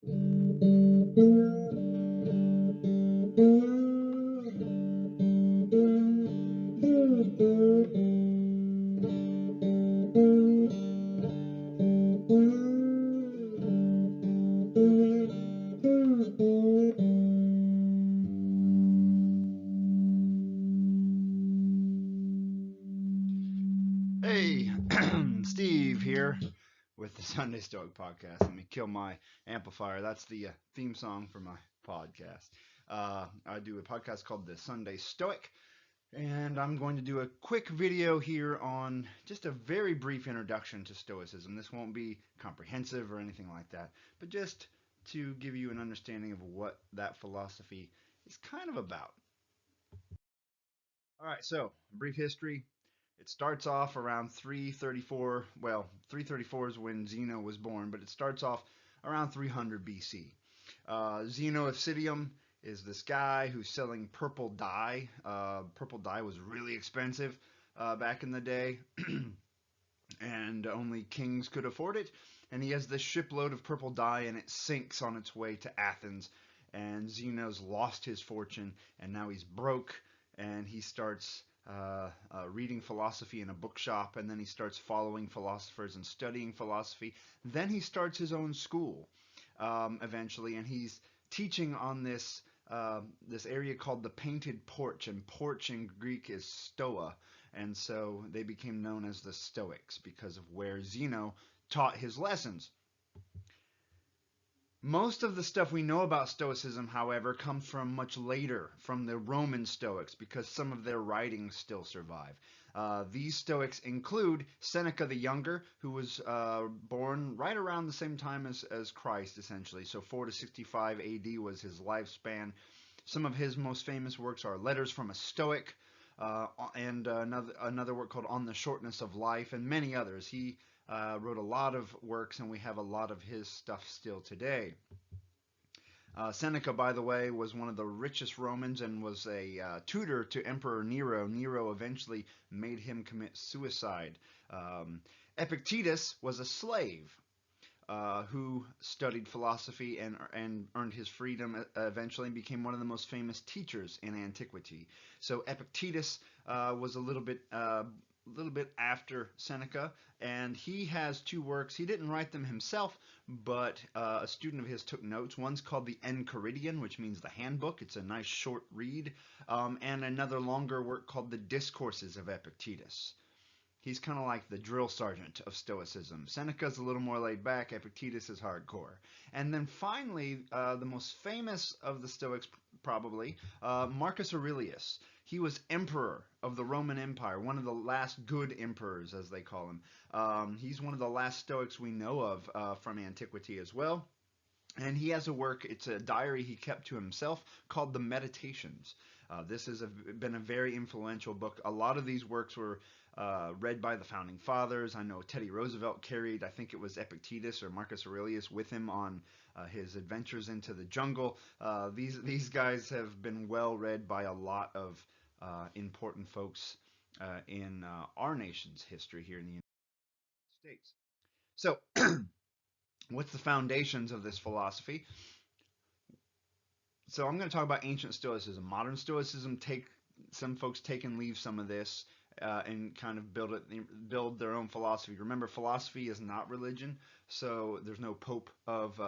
Hey, Steve here with the Sunday Stoic podcast. Let me kill my amplifier. That's the theme song for my podcast. I do a podcast called the Sunday Stoic, and I'm going to do a quick video here on just a very brief introduction to Stoicism. This won't be comprehensive or anything like that, but just to give you an understanding of what that philosophy is kind of about. All right, so brief history. It starts off around 334. Well, 334 is when Zeno was born, but it starts off around 300 BC. Zeno of Citium is this guy who's selling purple dye. Purple dye was really expensive back in the day, and only kings could afford it. And he has this shipload of purple dye, and it sinks on its way to Athens. And Zeno's lost his fortune, and now he's broke, and he starts reading philosophy in a bookshop, and then he starts following philosophers and studying philosophy. Then he starts his own school eventually, and he's teaching on this area called the Painted Porch, and porch in Greek is stoa, and so they became known as the Stoics because of where Zeno taught his lessons. Most of the stuff we know about Stoicism, however, comes from much later, from the Roman Stoics, because some of their writings still survive. These Stoics include Seneca the Younger, who was born right around the same time as Christ, essentially. So 4 to 65 AD was his lifespan. Some of his most famous works are Letters from a Stoic, and another work called On the Shortness of Life, and many others. He wrote a lot of works, and we have a lot of his stuff still today. Seneca, by the way, was one of the richest Romans and was a tutor to Emperor Nero. Nero eventually made him commit suicide. Epictetus was a slave who studied philosophy and earned his freedom eventually and became one of the most famous teachers in antiquity. So Epictetus was a little bit after Seneca, and he has two works. He didn't write them himself, but a student of his took notes. One's called the Enchiridion, which means the handbook. It's a nice short read, and another longer work called the Discourses of Epictetus. He's kind of like the drill sergeant of Stoicism. Seneca's a little more laid back. Epictetus is hardcore. And then finally, the most famous of the Stoics, probably, Marcus Aurelius. He was emperor of the Roman Empire, one of the last good emperors, as they call him. He's one of the last Stoics we know of from antiquity as well. And he has a work, it's a diary he kept to himself called the Meditations. This has been a very influential book. A lot of these works were read by the founding fathers. I know Teddy Roosevelt carried, I think it was Epictetus or Marcus Aurelius with him on his adventures into the jungle. These guys have been well read by a lot of important folks in our nation's history here in the United States. So, what's the foundations of this philosophy? So I'm going to talk about ancient Stoicism. Modern Stoicism, some folks take and leave some of this and kind of build their own philosophy. Remember, philosophy is not religion, so there's no pope of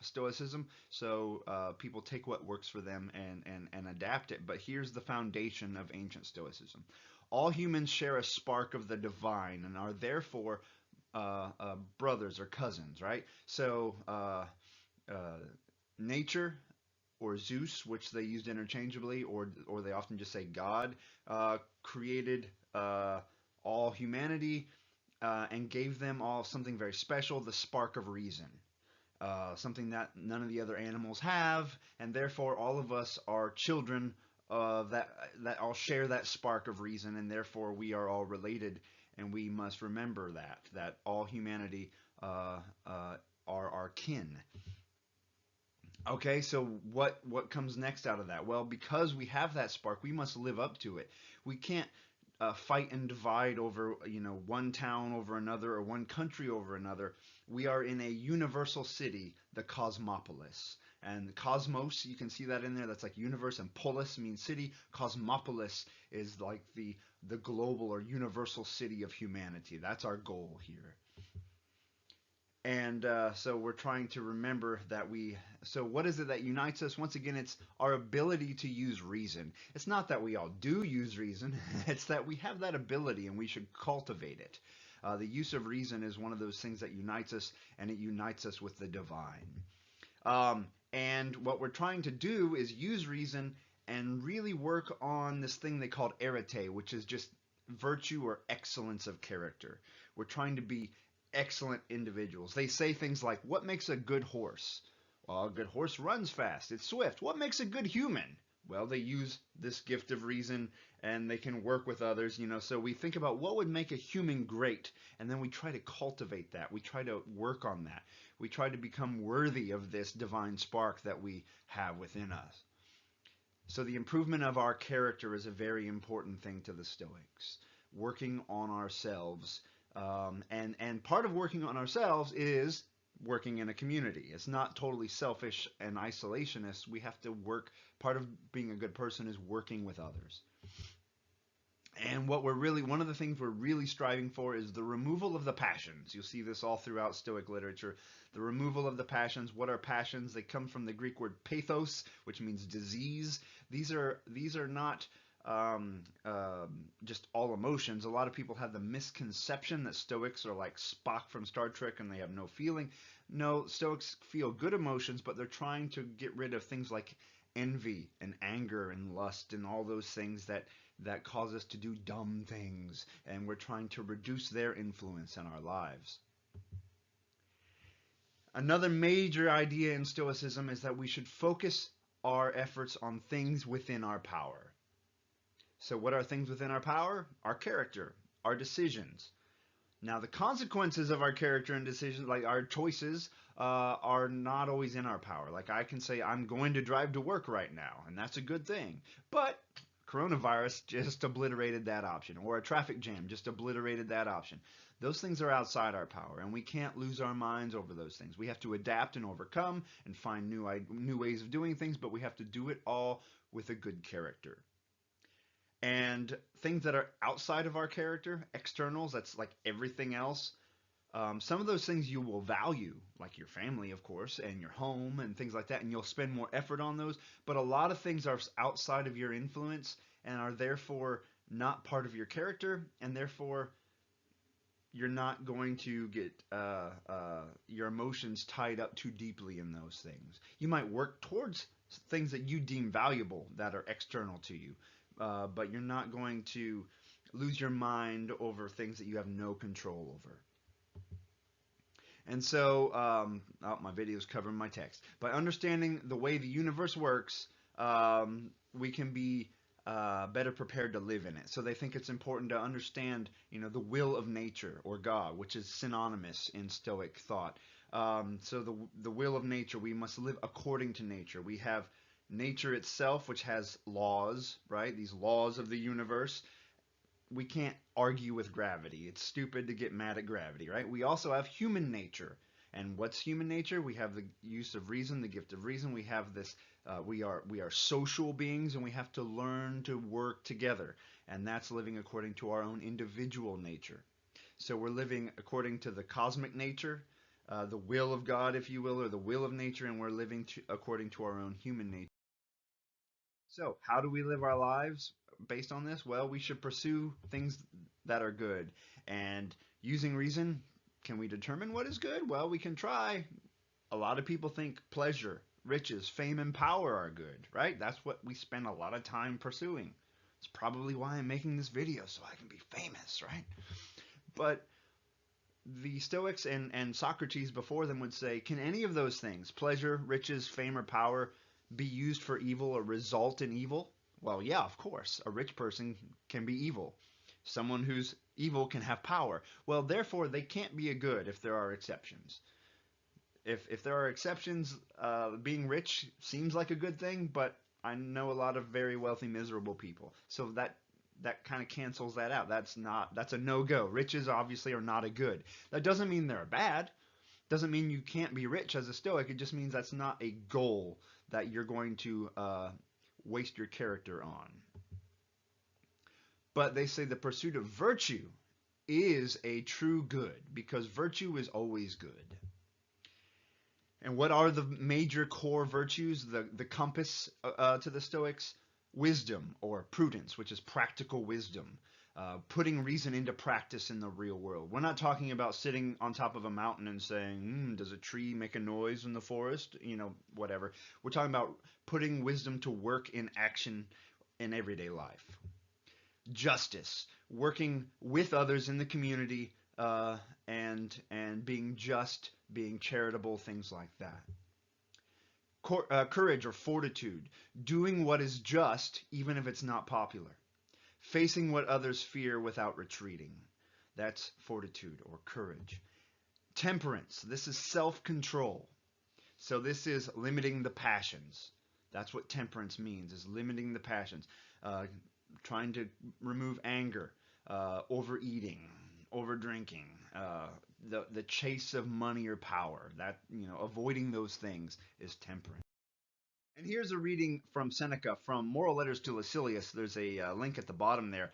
Stoicism. So people take what works for them and adapt it. But here's the foundation of ancient Stoicism: all humans share a spark of the divine and are therefore brothers or cousins, right? So uh, nature or Zeus, which they used interchangeably, or they often just say God, created all humanity and gave them all something very special, the spark of reason. Something that none of the other animals have, and therefore all of us are children of that all share that spark of reason, and therefore we are all related, and we must remember that all humanity are our kin. Okay, so what comes next out of that? Well, because we have that spark, we must live up to it. We can't fight and divide over, one town over another or one country over another. We are in a universal city, the cosmopolis. And cosmos, you can see that in there. That's like universe, and polis means city. Cosmopolis is like the global or universal city of humanity. That's our goal here. And so we're trying to remember that so what is it that unites us? Once again, it's our ability to use reason. It's not that we all do use reason, it's that we have that ability and we should cultivate it. The use of reason is one of those things that unites us, and it unites us with the divine. And what we're trying to do is use reason and really work on this thing they call arete, which is just virtue or excellence of character. We're trying to be excellent individuals. They say things like, what makes a good horse? Well, a good horse runs fast. It's swift. What makes a good human? Well, they use this gift of reason and they can work with others, So we think about what would make a human great, and then we try to cultivate that. We try to work on that. We try to become worthy of this divine spark that we have within us. So the improvement of our character is a very important thing to the Stoics. Working on ourselves. And part of working on ourselves is working in a community. It's not totally selfish and isolationist. We have to work. Part of being a good person is working with others. And one of the things we're really striving for is the removal of the passions. You'll see this all throughout Stoic literature. The removal of the passions. What are passions? They come from the Greek word pathos, which means disease. These are not just all emotions. A lot of people have the misconception that Stoics are like Spock from Star Trek and they have no feeling. No, Stoics feel good emotions, but they're trying to get rid of things like envy and anger and lust and all those things that cause us to do dumb things, and we're trying to reduce their influence in our lives. Another major idea in Stoicism is that we should focus our efforts on things within our power. So what are things within our power? Our character, our decisions. Now, the consequences of our character and decisions, like our choices, are not always in our power. Like I can say, I'm going to drive to work right now, and that's a good thing. But coronavirus just obliterated that option, or a traffic jam just obliterated that option. Those things are outside our power, and we can't lose our minds over those things. We have to adapt and overcome and find new ways of doing things, but we have to do it all with a good character. And things that are outside of our character, externals, that's like everything else. Some of those things you will value, like your family, of course, and your home and things like that, and you'll spend more effort on those. But a lot of things are outside of your influence and are therefore not part of your character, and therefore you're not going to get your emotions tied up too deeply in those things. You might work towards things that you deem valuable that are external to you. But you're not going to lose your mind over things that you have no control over. And so, my video is covering my text. By understanding the way the universe works, we can be better prepared to live in it. So they think it's important to understand, the will of nature or God, which is synonymous in Stoic thought. So the will of nature, we must live according to nature. We have nature itself, which has laws, right? These laws of the universe. We can't argue with gravity. It's stupid to get mad at gravity, right? We also have human nature. And what's human nature? We have the use of reason, the gift of reason. We have this, we are social beings, and we have to learn to work together. And that's living according to our own individual nature. So we're living according to the cosmic nature, the will of God, if you will, or the will of nature, and we're living according to our own human nature. So, how do we live our lives based on this? Well, we should pursue things that are good. And using reason, can we determine what is good? Well, we can try. A lot of people think pleasure, riches, fame, and power are good, right? That's what we spend a lot of time pursuing. It's probably why I'm making this video, so I can be famous, right? But the Stoics and Socrates before them would say, can any of those things, pleasure, riches, fame, or power, be used for evil or result in evil? Well, yeah, of course. A rich person can be evil. Someone who's evil can have power. Well, therefore, they can't be a good if there are exceptions. If there are exceptions, being rich seems like a good thing, but I know a lot of very wealthy, miserable people. So that that kind of cancels that out. That's a no-go. Riches obviously are not a good. That doesn't mean they're bad. Doesn't mean you can't be rich as a Stoic. It just means that's not a goal that you're going to waste your character on. But they say the pursuit of virtue is a true good, because virtue is always good. And what are the major core virtues, the compass to the Stoics? Wisdom, or prudence, which is practical wisdom, putting reason into practice in the real world. We're not talking about sitting on top of a mountain and saying, does a tree make a noise in the forest? Whatever. We're talking about putting wisdom to work in action in everyday life. Justice, working with others in the community, and being just, being charitable, things like that. Courage or fortitude, doing what is just even if it's not popular. Facing what others fear without retreating. That's fortitude or courage. Temperance, this is self-control. So this is limiting the passions. That's what temperance means, is limiting the passions. Trying to remove anger, overeating, overdrinking, the chase of money or power. That, avoiding those things is temperance. And here's a reading from Seneca from Moral Letters to Lucilius. There's a link at the bottom there.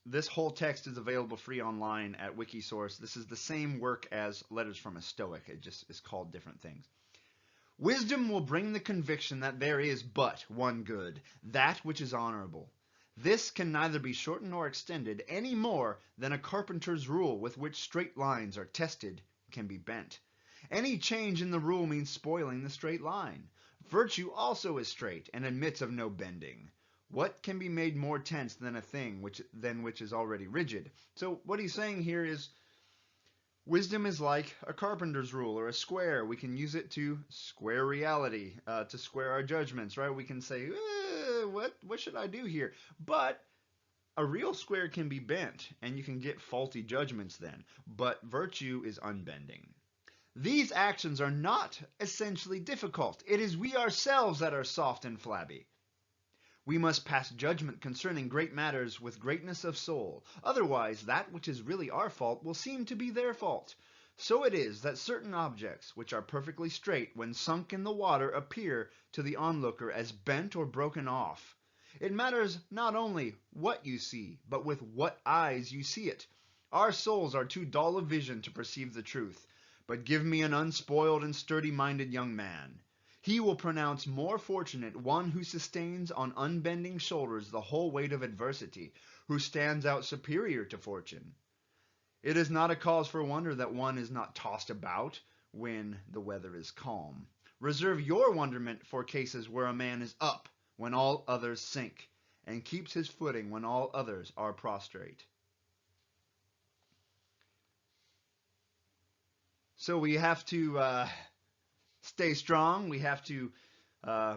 This whole text is available free online at Wikisource. This is the same work as Letters from a Stoic. It just is called different things. Wisdom will bring the conviction that there is but one good, that which is honorable. This can neither be shortened nor extended any more than a carpenter's rule with which straight lines are tested can be bent. Any change in the rule means spoiling the straight line. Virtue also is straight and admits of no bending. What can be made more tense than a thing which is already rigid? So what he's saying here is wisdom is like a carpenter's rule or a square. We can use it to square reality, to square our judgments, right? We can say, what should I do here? But a real square can be bent, and you can get faulty judgments then. But virtue is unbending. These actions are not essentially difficult. It is we ourselves that are soft and flabby. We must pass judgment concerning great matters with greatness of soul. Otherwise, that which is really our fault will seem to be their fault. So it is that certain objects, which are perfectly straight, when sunk in the water, appear to the onlooker as bent or broken off. It matters not only what you see, but with what eyes you see it. Our souls are too dull of vision to perceive the truth. But give me an unspoiled and sturdy-minded young man. He will pronounce more fortunate one who sustains on unbending shoulders the whole weight of adversity, who stands out superior to fortune. It is not a cause for wonder that one is not tossed about when the weather is calm. Reserve your wonderment for cases where a man is up when all others sink, and keeps his footing when all others are prostrate. So we have to stay strong. We have to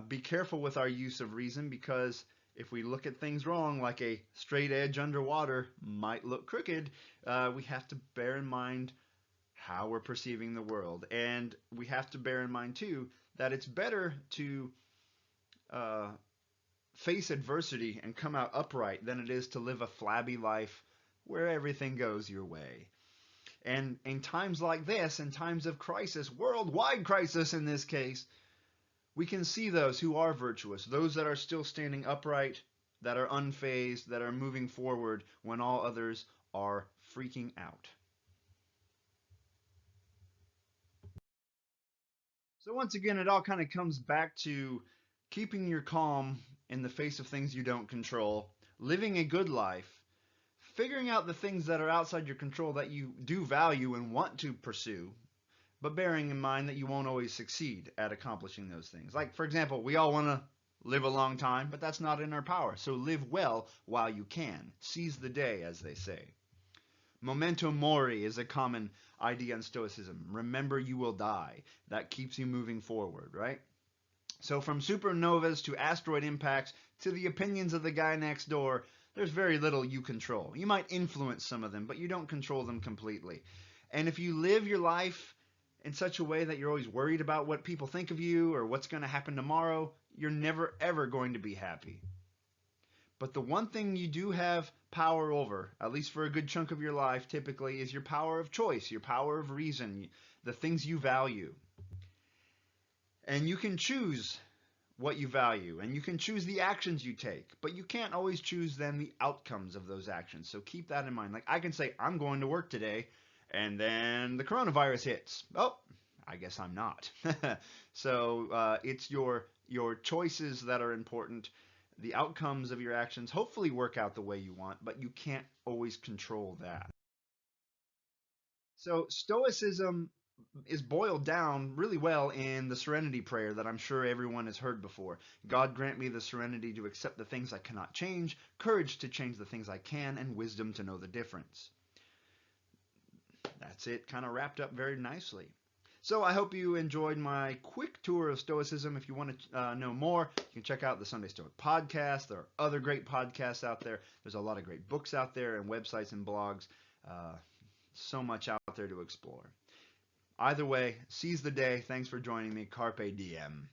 be careful with our use of reason, because if we look at things wrong, like a straight edge underwater might look crooked, we have to bear in mind how we're perceiving the world. And we have to bear in mind, too, that it's better to face adversity and come out upright than it is to live a flabby life where everything goes your way. And in times like this, in times of crisis, worldwide crisis in this case, we can see those who are virtuous, those that are still standing upright, that are unfazed, that are moving forward when all others are freaking out. So once again, it all kind of comes back to keeping your calm in the face of things you don't control, living a good life, figuring out the things that are outside your control that you do value and want to pursue, but bearing in mind that you won't always succeed at accomplishing those things. Like, for example, we all want to live a long time, but that's not in our power. So live well while you can. Seize the day, as they say. Memento mori is a common idea in Stoicism. Remember you will die. That keeps you moving forward, right? So from supernovas to asteroid impacts to the opinions of the guy next door, there's very little you control. You might influence some of them, but you don't control them completely. And if you live your life in such a way that you're always worried about what people think of you or what's going to happen tomorrow, you're never ever going to be happy. But the one thing you do have power over, at least for a good chunk of your life typically, is your power of choice, your power of reason, the things you value. And you can choose what you value, and you can choose the actions you take, but you can't always choose then the outcomes of those actions. So keep that in mind. Like I can say, I'm going to work today, and then the coronavirus hits. Oh, I guess I'm not. So it's your choices that are important. The outcomes of your actions hopefully work out the way you want, but you can't always control that. So Stoicism is boiled down really well in the Serenity Prayer that I'm sure everyone has heard before. God grant me the serenity to accept the things I cannot change, courage to change the things I can, and wisdom to know the difference. That's it, kind of wrapped up very nicely. So I hope you enjoyed my quick tour of Stoicism. If you want to know more, you can check out the Sunday Stoic podcast. There are other great podcasts out there. There's a lot of great books out there and websites and blogs. So much out there to explore. Either way, seize the day. Thanks for joining me. Carpe diem.